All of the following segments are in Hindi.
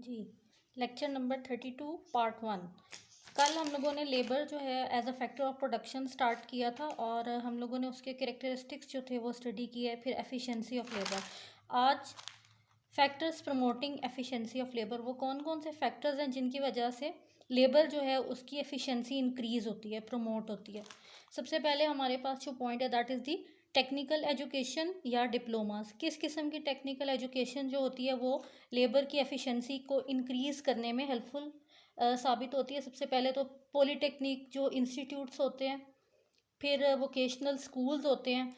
जी, लेक्चर नंबर 32 पार्ट 1। कल हम लोगों ने लेबर जो है as a factor of production start किया था और हम लोगों ने उसके कैरेक्टरिस्टिक्स जो थे वो स्टडी किए, फिर एफिशिएंसी ऑफ लेबर। आज factors promoting efficiency of labour, वो कौन कौन से फैक्टर्स हैं जिनकी वजह से लेबर जो है उसकी एफिशिएंसी इंक्रीज़ होती है, प्रमोट होती है। सबसे पहले हमारे पास जो पॉइंट है that is the technical education या डिप्लोमास। किस किस्म की टेक्निकल एजुकेशन जो होती है वो लेबर की एफिशिएंसी को इंक्रीज़ करने में हेल्पफुल साबित होती है। सबसे पहले तो पॉलीटेक्निक जो इंस्टीट्यूट्स होते हैं, फिर वोकेशनल स्कूल्स होते हैं।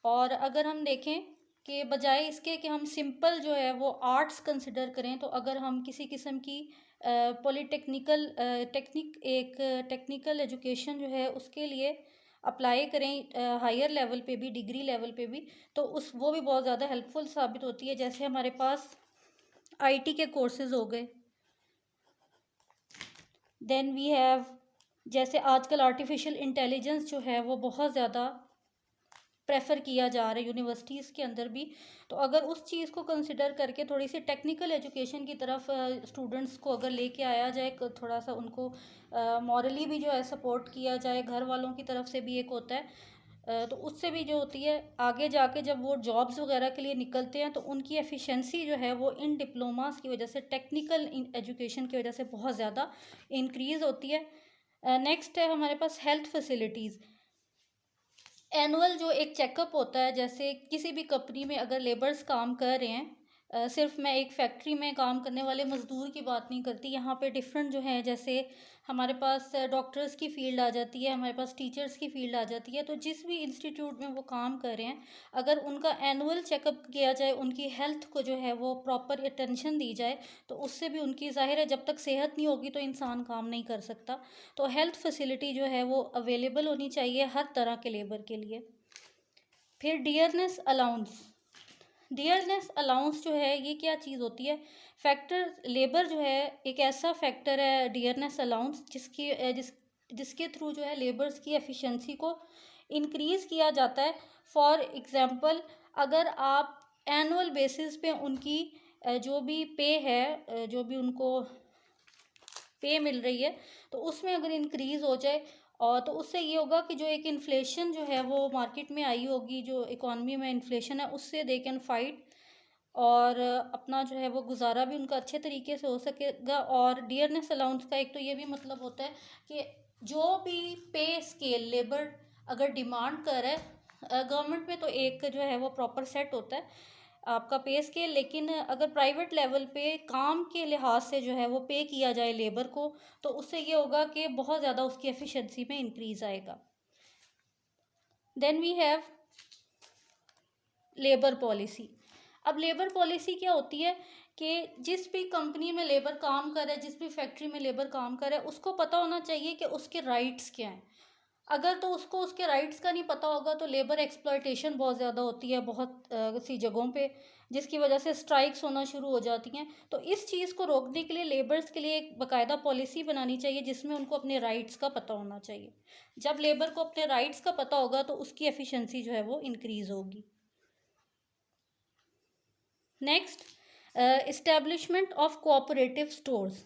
और अगर हम देखें कि बजाय इसके कि हम सिंपल जो है वो आर्ट्स कंसिडर करें, तो अगर हम किसी किस्म की पॉलीटेक्निकल टेक्निकल एजुकेशन जो है उसके लिए अप्लाई करें हायर लेवल पे भी, डिग्री लेवल पे भी, तो वो भी बहुत ज़्यादा हेल्पफुल साबित होती है। जैसे हमारे पास आईटी के कोर्सेज हो गए, देन वी हैव जैसे आजकल आर्टिफिशियल इंटेलिजेंस जो है वो बहुत ज़्यादा प्रेफर किया जा रहा है यूनिवर्सिटीज़ के अंदर भी। तो अगर उस चीज़ को कंसिडर करके थोड़ी सी टेक्निकल एजुकेशन की तरफ स्टूडेंट्स को अगर लेके आया जाए, थोड़ा सा उनको मॉरली भी जो है सपोर्ट किया जाए, घर वालों की तरफ से भी एक होता है, तो उससे भी जो होती है आगे जाके जब वो जॉब्स वगैरह के लिए निकलते हैं तो उनकी एफिशिएंसी जो है वो इन डिप्लोमास की वजह से, टेक्निकल एजुकेशन की वजह से बहुत ज़्यादा इंक्रीज़ होती है। नेक्स्ट है हमारे पास हेल्थ फैसिलिटीज़। एनुअल जो एक चेकअप होता है, जैसे किसी भी कंपनी में अगर लेबर्स काम कर रहे हैं, सिर्फ मैं एक फैक्ट्री में काम करने वाले मज़दूर की बात नहीं करती, यहाँ पे डिफरेंट जो है, जैसे हमारे पास डॉक्टर्स की फ़ील्ड आ जाती है, हमारे पास टीचर्स की फ़ील्ड आ जाती है। तो जिस भी इंस्टीट्यूट में वो काम कर रहे हैं, अगर उनका एनुअल चेकअप किया जाए, उनकी हेल्थ को जो है वो प्रॉपर अटेंशन दी जाए, तो उससे भी उनकी, ज़ाहिर है जब तक सेहत नहीं होगी तो इंसान काम नहीं कर सकता। तो हेल्थ फैसिलिटी जो है वो अवेलेबल होनी चाहिए हर तरह के लेबर के लिए। फिर डियरनेस अलाउंस। डियरनेस अलाउंस जो है ये क्या चीज़ होती है? फैक्टर, लेबर जो है एक ऐसा फैक्टर है डियरनेस अलाउंस जिसके थ्रू जो है लेबर्स की एफिशिएंसी को इंक्रीज़ किया जाता है। फॉर एग्ज़ाम्पल, अगर आप एनुअल बेसिस पे उनकी जो भी पे है, जो भी उनको पे मिल रही है, तो उसमें अगर इंक्रीज़ हो जाए, और तो उससे ये होगा कि जो एक इन्फ्लेशन जो है वो मार्केट में आई होगी, जो इकॉनमी में इन्फ्लेशन है, उससे दे कैन फाइट, और अपना जो है वो गुजारा भी उनका अच्छे तरीके से हो सकेगा। और डियरनेस अलाउंस का एक तो ये भी मतलब होता है कि जो भी पे स्केल लेबर अगर डिमांड कर रहा है, गवर्नमेंट में तो एक जो है वो प्रॉपर सेट होता है आपका पे स्केल, लेकिन अगर प्राइवेट लेवल पे काम के लिहाज से जो है वो पे किया जाए लेबर को, तो उससे ये होगा कि बहुत ज़्यादा उसकी एफिशिएंसी में इंक्रीज़ आएगा। Then we have labour policy. अब लेबर पॉलिसी क्या होती है कि जिस भी कंपनी में लेबर काम कर रहा है, जिस भी फैक्ट्री में लेबर काम कर रहा है, उसको पता होना चाहिए कि उसके राइट्स क्या हैं। अगर तो उसको उसके राइट्स का नहीं पता होगा तो लेबर एक्सप्लॉयटेशन बहुत ज़्यादा होती है बहुत सी जगहों पे, जिसकी वजह से स्ट्राइक्स होना शुरू हो जाती हैं। तो इस चीज़ को रोकने के लिए लेबर्स के लिए एक बाकायदा पॉलिसी बनानी चाहिए जिसमें उनको अपने राइट्स का पता होना चाहिए। जब लेबर को अपने राइट्स का पता होगा तो उसकी एफिशिएंसी जो है वो इंक्रीज़ होगी। Next, establishment of cooperative stores.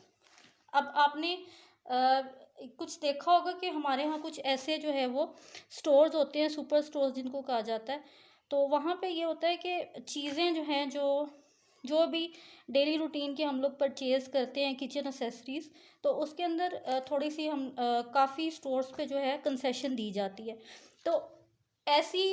अब आपने कुछ देखा होगा कि हमारे यहाँ कुछ ऐसे जो है वो स्टोर्स होते हैं, सुपर स्टोर्स जिनको कहा जाता है। तो वहाँ पे ये होता है कि चीज़ें जो हैं, जो जो भी डेली रूटीन के हम लोग परचेज़ करते हैं, किचन एसेसरीज़, तो उसके अंदर थोड़ी सी हम काफ़ी स्टोर्स पे जो है कंसेशन दी जाती है। तो ऐसी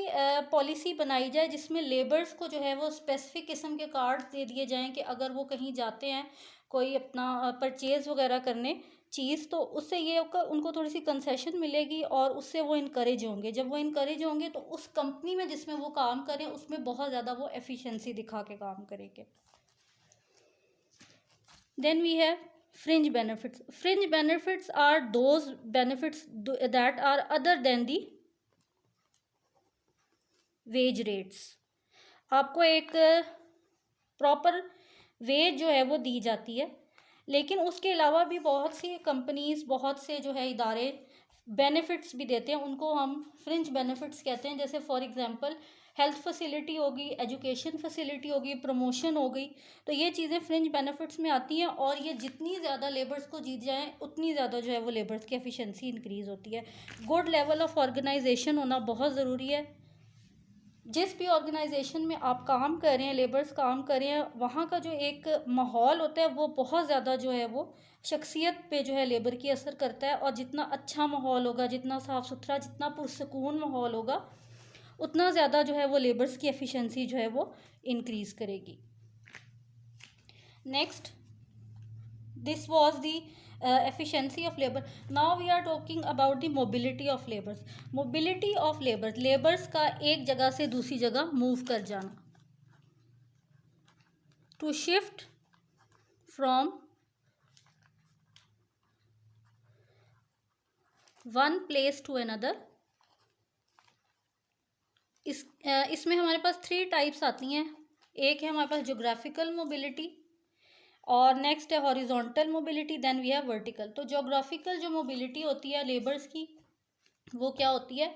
पॉलिसी बनाई जाए जिसमें लेबर्स को जो है वो स्पेसिफिक किस्म के कार्ड दे दिए जाएं कि अगर वो कहीं जाते हैं कोई अपना परचेज़ वगैरह करने चीज़, तो उससे ये होगा उनको थोड़ी सी कंसेशन मिलेगी और उससे वो इनकरेज होंगे। जब वो इनकरेज होंगे तो उस कंपनी में जिसमें वो काम करें उसमें बहुत ज़्यादा वो एफिशिएंसी दिखा के काम करेंगे। Then we have fringe benefits. Fringe benefits are those benefits that are other than the wage rates. आपको एक प्रॉपर वेज जो है वो दी जाती है, लेकिन उसके अलावा भी बहुत सी कंपनीज, बहुत से जो है इदारे बेनिफिट्स भी देते हैं, उनको हम फ्रिंज बेनिफिट्स कहते हैं। जैसे फॉर एग्जांपल हेल्थ फैसिलिटी होगी, एजुकेशन फैसिलिटी होगी, प्रमोशन हो गई। तो ये चीज़ें फ्रिंज बेनिफिट्स में आती हैं, और ये जितनी ज़्यादा लेबर्स को जीत जाएँ उतनी ज़्यादा जो है वो लेबर्स की एफिशिएंसी इंक्रीज़ होती है। गुड लेवल ऑफ ऑर्गेनाइजेशन होना बहुत ज़रूरी है। जिस भी ऑर्गेनाइजेशन में आप काम कर रहे हैं, लेबर्स काम कर रहे हैं, वहाँ का जो एक माहौल होता है वो बहुत ज़्यादा जो है वो शख्सियत पे जो है लेबर की असर करता है। और जितना अच्छा माहौल होगा, जितना साफ़ सुथरा, जितना पुरसकून माहौल होगा, उतना ज़्यादा जो है वो लेबर्स की एफिशिएंसी जो है वो इंक्रीज़ करेगी। Next, this was the efficiency of labor. Now we are talking about the mobility of labors. Mobility of labors का एक जगह से दूसरी जगह मूव कर जाना, to shift from one place to another. इसमें हमारे पास 3 टाइप्स आती हैं। एक है हमारे पास जोग्राफिकल मोबिलिटी, और नेक्स्ट है horizontal mobility, then we have vertical. तो जोग्राफिकल जो मोबिलिटी होती है लेबर्स की, वो क्या होती है?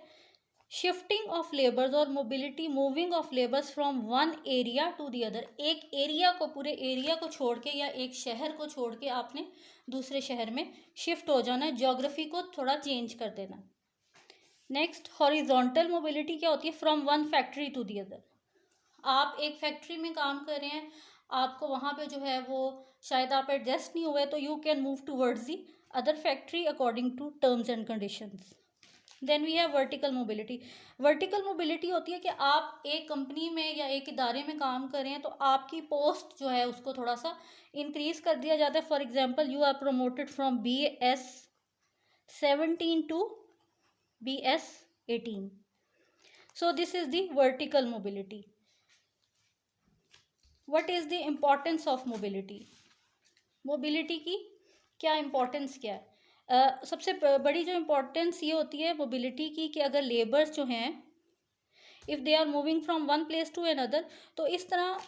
शिफ्टिंग ऑफ लेबर्स और mobility, moving of labours from one area to the other. एक एरिया को, पूरे एरिया को छोड़ के या एक शहर को छोड़ के आपने दूसरे शहर में शिफ्ट हो जाना है, ज्योग्राफी को थोड़ा चेंज कर देना। नेक्स्ट, हॉरिजॉन्टल मोबिलिटी क्या होती है? From one factory to the other. आप एक फैक्ट्री में काम कर रहे हैं, आपको वहाँ पे जो है वो शायद आप एडजस्ट नहीं हुए, तो you can move towards the other factory according to terms and conditions. Then we have vertical mobility. Vertical mobility होती है कि आप एक कंपनी में या एक इदारे में काम कर रहे हैं, तो आपकी पोस्ट जो है उसको थोड़ा सा इंक्रीज कर दिया जाता है। For example, you are promoted from BS17 to BS18। So this is the vertical mobility. What is the importance of mobility? Mobility की क्या इम्पोर्टेंस क्या है? सबसे बड़ी जो इम्पोर्टेंस ये होती है मोबिलिटी की, कि अगर लेबर्स जो हैं, if they are moving from one place to another, तो इस तरह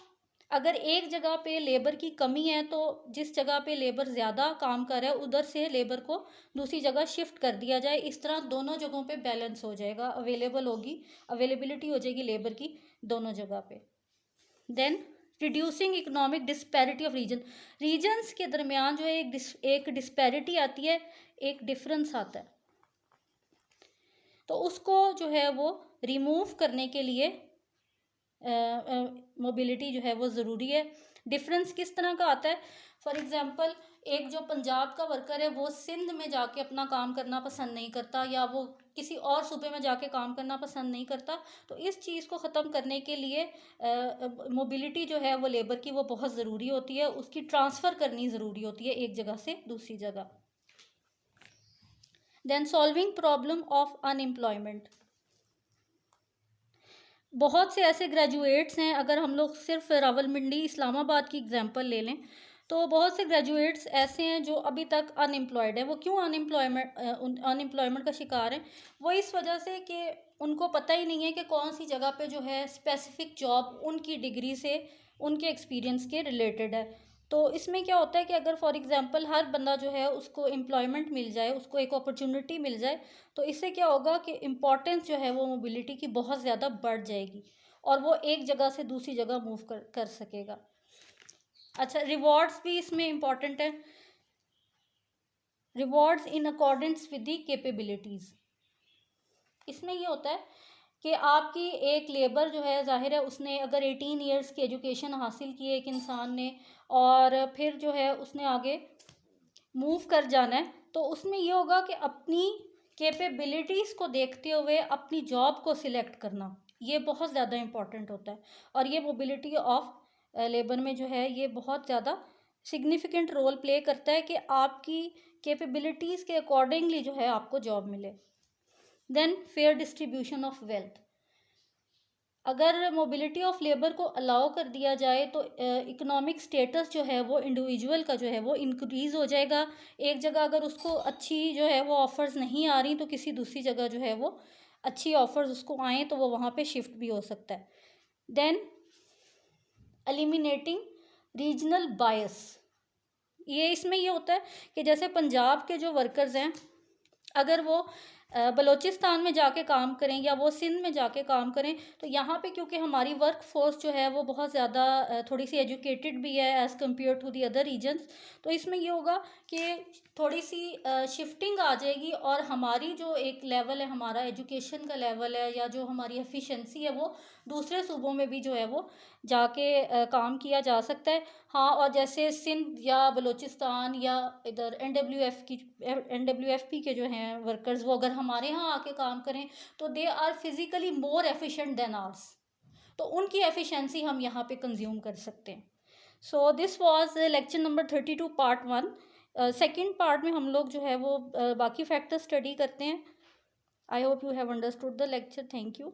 अगर एक जगह पे लेबर की कमी है, तो जिस जगह पे लेबर ज़्यादा काम कर रहा है उधर से लेबर को दूसरी जगह शिफ्ट कर दिया जाए। इस तरह दोनों जगहों पे बैलेंस हो जाएगा, अवेलेबिलिटी हो जाएगी लेबर की दोनों जगह पे। Then reducing economic disparity of regions के दरमियान जो है एक डिस्पैरिटी आती है, एक डिफरेंस आता है, तो उसको जो है वो रिमूव करने के लिए मोबिलिटी जो है वो ज़रूरी है। डिफरेंस किस तरह का आता है? फॉर एग्जांपल, एक जो पंजाब का वर्कर है वो सिंध में जाके अपना काम करना पसंद नहीं करता, या वो किसी और सूबे में जाके काम करना पसंद नहीं करता। तो इस चीज़ को ख़त्म करने के लिए मोबिलिटी जो है वो लेबर की वो बहुत ज़रूरी होती है, उसकी ट्रांसफ़र करनी ज़रूरी होती है एक जगह से दूसरी जगह। Then solving problem of unemployment. बहुत से ऐसे ग्रेजुएट्स हैं, अगर हम लोग सिर्फ रावलपिंडी इस्लामाबाद की एग्जांपल ले लें, तो बहुत से ग्रेजुएट्स ऐसे हैं जो अभी तक अनएम्प्लॉयड हैं। वो क्यों अनएम्प्लॉयमेंट का शिकार हैं? वो इस वजह से कि उनको पता ही नहीं है कि कौन सी जगह पे जो है स्पेसिफिक जॉब उनकी डिग्री से, उनके एक्सपीरियंस के रिलेटेड है। तो इसमें क्या होता है कि अगर फॉर एग्जांपल हर बंदा जो है उसको एम्प्लॉयमेंट मिल जाए, उसको एक अपॉर्चुनिटी मिल जाए, तो इससे क्या होगा कि इम्पॉर्टेंस जो है वो मोबिलिटी की बहुत ज़्यादा बढ़ जाएगी, और वो एक जगह से दूसरी जगह मूव कर सकेगा। अच्छा, रिवॉर्ड्स भी इसमें इम्पॉर्टेंट है। Rewards in accordance with the capabilities. इसमें ये होता है कि आपकी एक लेबर जो है, जाहिर है उसने अगर 18 ईयर्स की एजुकेशन हासिल की है एक इंसान ने, और फिर जो है उसने आगे मूव कर जाना है, तो उसमें ये होगा कि अपनी कैपेबिलिटीज़ को देखते हुए अपनी जॉब को सिलेक्ट करना, ये बहुत ज़्यादा इम्पॉर्टेंट होता है। और ये मोबिलिटी ऑफ लेबर में जो है ये बहुत ज़्यादा सिग्निफिकेंट रोल प्ले करता है कि आपकी कैपेबिलिटीज़ के अकॉर्डिंगली जो है आपको जॉब मिले। Then fair distribution of wealth. अगर मोबिलिटी ऑफ लेबर को अलाउ कर दिया जाए, तो इकोनॉमिक स्टेटस जो है वो इंडिविजुअल का जो है वो इंक्रीज़ हो जाएगा। एक जगह अगर उसको अच्छी जो है वो ऑफ़र्स नहीं आ रही, तो किसी दूसरी जगह जो है वो अच्छी ऑफ़र्स उसको आएँ, तो वो वहाँ पे शिफ्ट भी हो सकता है। देन एलिमिनेटिंग रीजनल बायस। ये इसमें ये होता है कि जैसे पंजाब के जो वर्कर्स हैं, अगर वो बलूचिस्तान में जाके काम करें या वो सिंध में जाके काम करें, तो यहाँ पे क्योंकि हमारी वर्क फोर्स जो है वो बहुत ज़्यादा थोड़ी सी एजुकेटेड भी है as compare to the other regions, तो इसमें ये होगा कि थोड़ी सी शिफ्टिंग आ जाएगी और हमारी जो एक लेवल है, हमारा एजुकेशन का लेवल है या जो हमारी एफिशिएंसी है वो दूसरे सूबों में भी जो है वो जाके काम किया जा सकता है। हाँ, और जैसे सिंध या बलूचिस्तान या इधर एनडब्ल्यूएफपी के जो हैं वर्कर्स, वो अगर हमारे यहाँ आके काम करें तो they are physically more efficient than ours, तो उनकी एफिशिएंसी हम यहाँ पे कंज्यूम कर सकते हैं। So this was lecture number 32 part 1। Second part में हम लोग जो है वो बाकी फैक्टर स्टडी करते हैं। I hope you have understood the lecture. Thank you.